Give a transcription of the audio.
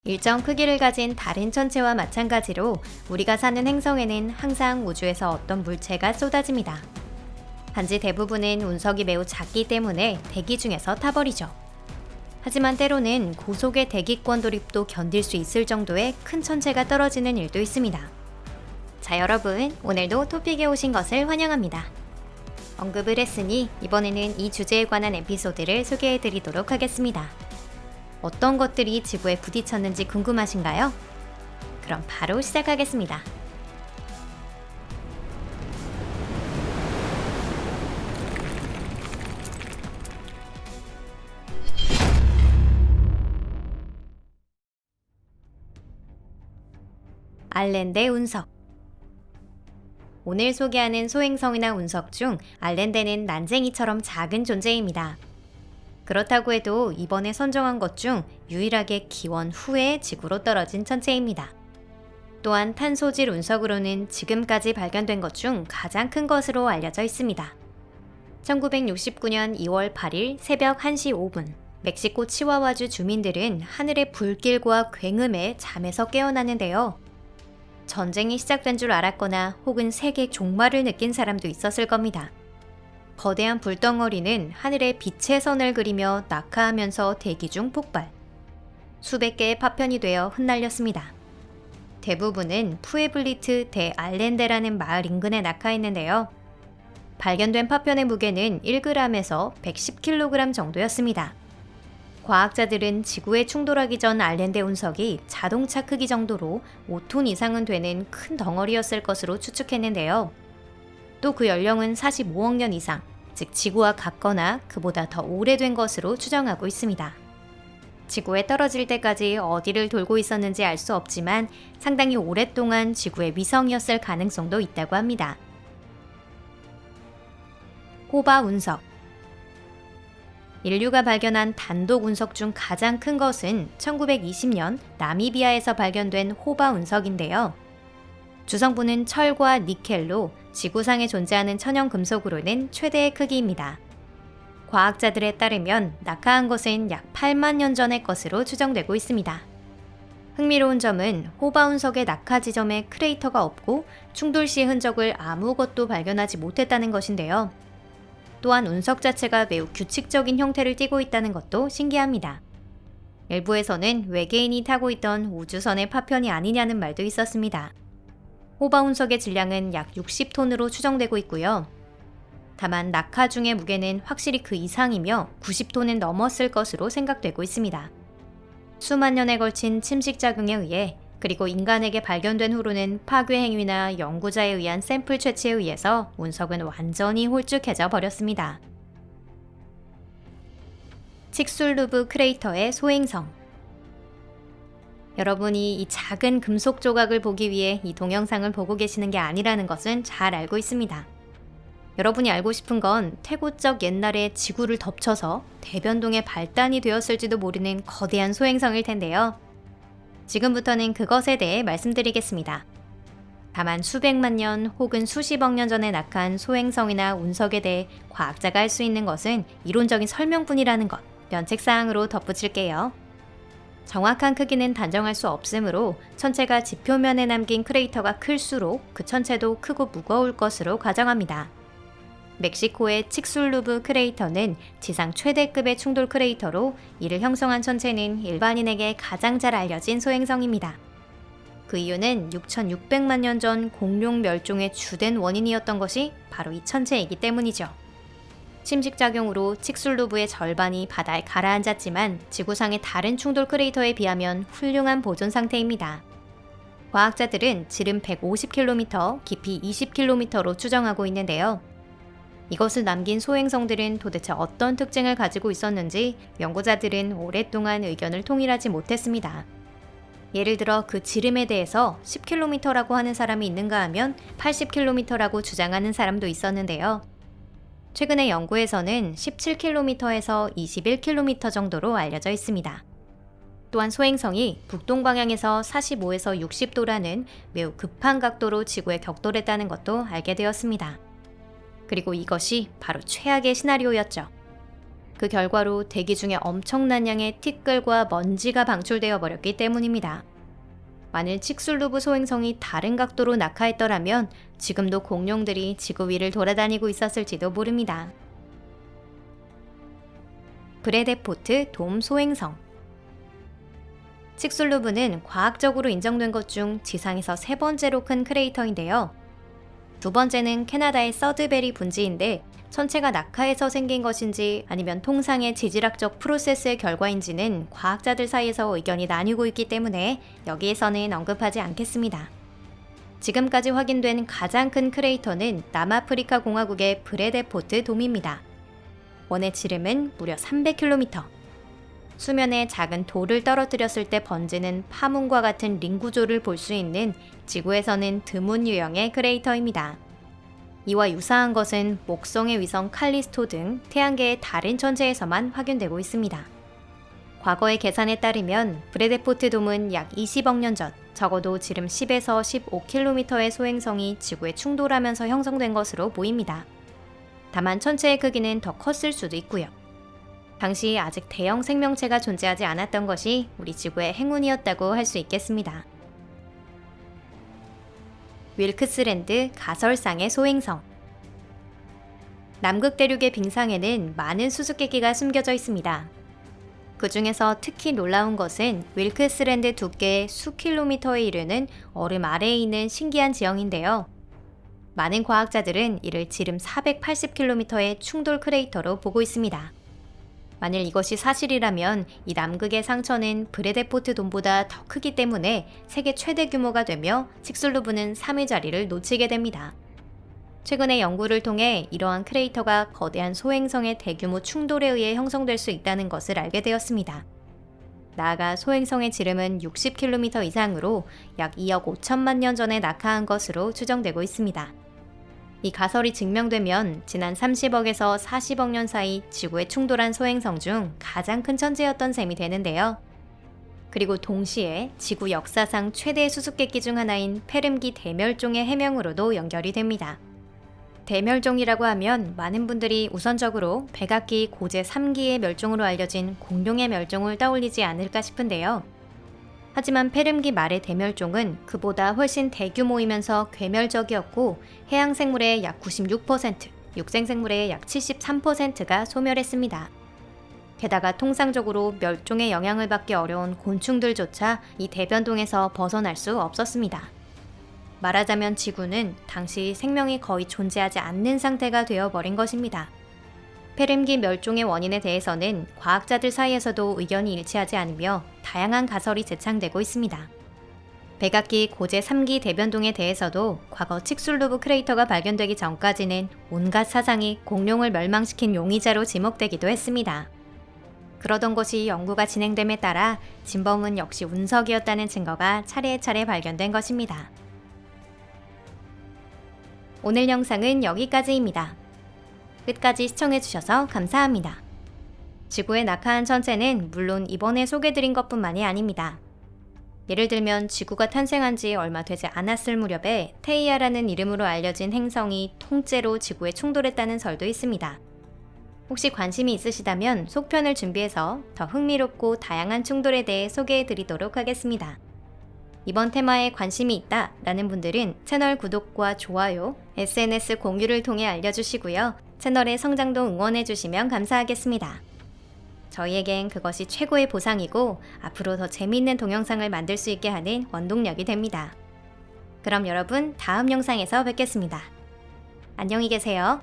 일정 크기를 가진 다른 천체와 마찬가지로 우리가 사는 행성에는 항상 우주에서 어떤 물체가 쏟아집니다. 단지 대부분은 운석이 매우 작기 때문에 대기 중에서 타버리죠. 하지만 때로는 고속의 대기권 돌입도 견딜 수 있을 정도의 큰 천체가 떨어지는 일도 있습니다. 자, 여러분, 오늘도 토픽에 오신 것을 환영합니다. 언급을 했으니 이번에는 이 주제에 관한 에피소드를 소개해드리도록 하겠습니다. 어떤 것들이 지구에 부딪혔는지 궁금하신가요? 그럼 바로 시작하겠습니다. 알렌데 운석. 오늘 소개하는 소행성이나 운석 중 알렌데는 난쟁이처럼 작은 존재입니다. 그렇다고 해도 이번에 선정한 것 중 유일하게 기원 후에 지구로 떨어진 천체입니다. 또한 탄소질 운석으로는 지금까지 발견된 것 중 가장 큰 것으로 알려져 있습니다. 1969년 2월 8일 새벽 1시 5분, 멕시코 치와와주 주민들은 하늘의 불길과 굉음에 잠에서 깨어나는데요. 전쟁이 시작된 줄 알았거나 혹은 세계 종말을 느낀 사람도 있었을 겁니다. 거대한 불덩어리는 하늘에 빛의 선을 그리며 낙하하면서 대기 중 폭발. 수백 개의 파편이 되어 흩날렸습니다. 대부분은 푸에블리트 데 알렌데라는 마을 인근에 낙하했는데요. 발견된 파편의 무게는 1g에서 110kg 정도였습니다. 과학자들은 지구에 충돌하기 전 알렌데 운석이 자동차 크기 정도로 5톤 이상은 되는 큰 덩어리였을 것으로 추측했는데요. 또 그 연령은 45억 년 이상, 즉 지구와 같거나 그보다 더 오래된 것으로 추정하고 있습니다. 지구에 떨어질 때까지 어디를 돌고 있었는지 알 수 없지만 상당히 오랫동안 지구의 위성이었을 가능성도 있다고 합니다. 호바 운석. 인류가 발견한 단독 운석 중 가장 큰 것은 1920년 나미비아에서 발견된 호바 운석인데요. 주성분은 철과 니켈로 지구상에 존재하는 천연 금속으로는 최대의 크기입니다. 과학자들에 따르면 낙하한 것은 약 8만 년 전의 것으로 추정되고 있습니다. 흥미로운 점은 호바 운석의 낙하 지점에 크레이터가 없고 충돌 시의 흔적을 아무것도 발견하지 못했다는 것인데요. 또한 운석 자체가 매우 규칙적인 형태를 띠고 있다는 것도 신기합니다. 일부에서는 외계인이 타고 있던 우주선의 파편이 아니냐는 말도 있었습니다. 호바 운석의 질량은 약 60톤으로 추정되고 있고요. 다만 낙하 중의 무게는 확실히 그 이상이며 90톤은 넘었을 것으로 생각되고 있습니다. 수만 년에 걸친 침식작용에 의해 그리고 인간에게 발견된 후로는 파괴 행위나 연구자에 의한 샘플 채취에 의해서 운석은 완전히 홀쭉해져 버렸습니다. 칙술루브 크레이터의 소행성. 여러분이 이 작은 금속 조각을 보기 위해 이 동영상을 보고 계시는 게 아니라는 것은 잘 알고 있습니다. 여러분이 알고 싶은 건 태고적 옛날에 지구를 덮쳐서 대변동의 발단이 되었을지도 모르는 거대한 소행성일 텐데요. 지금부터는 그것에 대해 말씀드리겠습니다. 다만 수백만 년 혹은 수십억 년 전에 낙한 소행성이나 운석에 대해 과학자가 할 수 있는 것은 이론적인 설명뿐이라는 것, 면책사항으로 덧붙일게요. 정확한 크기는 단정할 수 없으므로 천체가 지표면에 남긴 크레이터가 클수록 그 천체도 크고 무거울 것으로 가정합니다. 멕시코의 칙술루브 크레이터는 지상 최대급의 충돌 크레이터로 이를 형성한 천체는 일반인에게 가장 잘 알려진 소행성입니다. 그 이유는 6,600만 년 전 공룡 멸종의 주된 원인이었던 것이 바로 이 천체이기 때문이죠. 침식작용으로 칙술루브의 절반이 바다에 가라앉았지만 지구상의 다른 충돌 크레이터에 비하면 훌륭한 보존 상태입니다. 과학자들은 지름 150km, 깊이 20km로 추정하고 있는데요. 이것을 남긴 소행성들은 도대체 어떤 특징을 가지고 있었는지 연구자들은 오랫동안 의견을 통일하지 못했습니다. 예를 들어 그 지름에 대해서 10km라고 하는 사람이 있는가 하면 80km라고 주장하는 사람도 있었는데요. 최근의 연구에서는 17km에서 21km 정도로 알려져 있습니다. 또한 소행성이 북동 방향에서 45에서 60도라는 매우 급한 각도로 지구에 격돌했다는 것도 알게 되었습니다. 그리고 이것이 바로 최악의 시나리오였죠. 그 결과로 대기 중에 엄청난 양의 티끌과 먼지가 방출되어 버렸기 때문입니다. 만일 칙술루브 소행성이 다른 각도로 낙하했더라면 지금도 공룡들이 지구 위를 돌아다니고 있었을지도 모릅니다. 브래데포트 돔 소행성. 칙술루브는 과학적으로 인정된 것 중 지상에서 세 번째로 큰 크레이터인데요. 두 번째는 캐나다의 서드베리 분지인데 천체가 낙하해서 생긴 것인지 아니면 통상의 지질학적 프로세스의 결과인지는 과학자들 사이에서 의견이 나뉘고 있기 때문에 여기에서는 언급하지 않겠습니다. 지금까지 확인된 가장 큰 크레이터는 남아프리카 공화국의 브래데포트 돔입니다. 원의 지름은 무려 300km. 수면에 작은 돌을 떨어뜨렸을 때 번지는 파문과 같은 링 구조를 볼 수 있는 지구에서는 드문 유형의 크레이터입니다. 이와 유사한 것은 목성의 위성 칼리스토 등 태양계의 다른 천체에서만 확인되고 있습니다. 과거의 계산에 따르면 브래데포트 돔은 약 20억 년 전 적어도 지름 10에서 15km의 소행성이 지구에 충돌하면서 형성된 것으로 보입니다. 다만 천체의 크기는 더 컸을 수도 있고요. 당시 아직 대형 생명체가 존재하지 않았던 것이 우리 지구의 행운이었다고 할 수 있겠습니다. 윌크스랜드 가설상의 소행성. 남극 대륙의 빙상에는 많은 수수께끼가 숨겨져 있습니다. 그 중에서 특히 놀라운 것은 윌크스랜드 두께의 수킬로미터에 이르는 얼음 아래에 있는 신기한 지형인데요. 많은 과학자들은 이를 지름 480km의 충돌 크레이터로 보고 있습니다. 만일 이것이 사실이라면 이 남극의 상처는 브래데포트 돔보다 더 크기 때문에 세계 최대 규모가 되며 칙술루브는 3위 자리를 놓치게 됩니다. 최근의 연구를 통해 이러한 크레이터가 거대한 소행성의 대규모 충돌에 의해 형성될 수 있다는 것을 알게 되었습니다. 나아가 소행성의 지름은 60km 이상으로 약 2억 5천만 년 전에 낙하한 것으로 추정되고 있습니다. 이 가설이 증명되면 지난 30억에서 40억 년 사이 지구에 충돌한 소행성 중 가장 큰 천체였던 셈이 되는데요. 그리고 동시에 지구 역사상 최대 수수께끼 중 하나인 페름기 대멸종의 해명으로도 연결이 됩니다. 대멸종이라고 하면 많은 분들이 우선적으로 백악기 고제 3기의 멸종으로 알려진 공룡의 멸종을 떠올리지 않을까 싶은데요. 하지만 페름기 말의 대멸종은 그보다 훨씬 대규모이면서 괴멸적이었고 해양생물의 약 96%, 육생생물의 약 73%가 소멸했습니다. 게다가 통상적으로 멸종의 영향을 받기 어려운 곤충들조차 이 대변동에서 벗어날 수 없었습니다. 말하자면 지구는 당시 생명이 거의 존재하지 않는 상태가 되어버린 것입니다. 페름기 멸종의 원인에 대해서는 과학자들 사이에서도 의견이 일치하지 않으며 다양한 가설이 제창되고 있습니다. 백악기 고제 3기 대변동에 대해서도 과거 칙술루브 크레이터가 발견되기 전까지는 온갖 사상이 공룡을 멸망시킨 용의자로 지목되기도 했습니다. 그러던 것이 연구가 진행됨에 따라 진범은 역시 운석이었다는 증거가 차례차례 발견된 것입니다. 오늘 영상은 여기까지입니다. 끝까지 시청해주셔서 감사합니다. 지구에 낙하한 천체는 물론 이번에 소개드린 것뿐만이 아닙니다. 예를 들면 지구가 탄생한 지 얼마 되지 않았을 무렵에 테이아라는 이름으로 알려진 행성이 통째로 지구에 충돌했다는 설도 있습니다. 혹시 관심이 있으시다면 속편을 준비해서 더 흥미롭고 다양한 충돌에 대해 소개해드리도록 하겠습니다. 이번 테마에 관심이 있다 라는 분들은 채널 구독과 좋아요, SNS 공유를 통해 알려주시고요. 채널의 성장도 응원해주시면 감사하겠습니다. 저희에겐 그것이 최고의 보상이고 앞으로 더 재미있는 동영상을 만들 수 있게 하는 원동력이 됩니다. 그럼 여러분 다음 영상에서 뵙겠습니다. 안녕히 계세요.